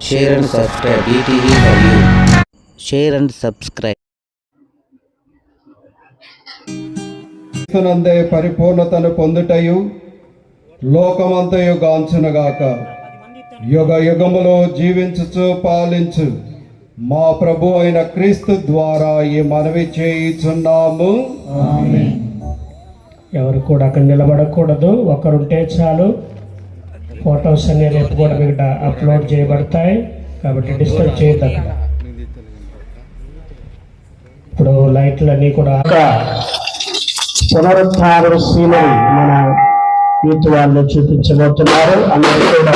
Share and subscribe DTV for you. Share and subscribe. క్రీస్తునందే పరిపూర్ణతను పొందుటయు లోకమంతయు గాంచునగాక. యుగ యుగములో జీవించుచు పాలించు మా ప్రభు అయిన క్రీస్తు ద్వారా ఈ మనవి చేయుచున్నాము. ఆమేన్. ఎవరు కూడా అక్కడ నిలబడకూడదు, ఒకరుంటే చాలు. ఫొటోస్ అన్ని రేపు కూడా మీకు అప్లోడ్ చేయబడతాయి కాబట్టి డిస్టర్బ్ చేయదు. అక్కడ ఇప్పుడు లైట్లన్నీ కూడా పునరుద్ధార సీనరీ మన యూత్ వాళ్ళు చూపించబోతున్నారు. అందరూ కూడా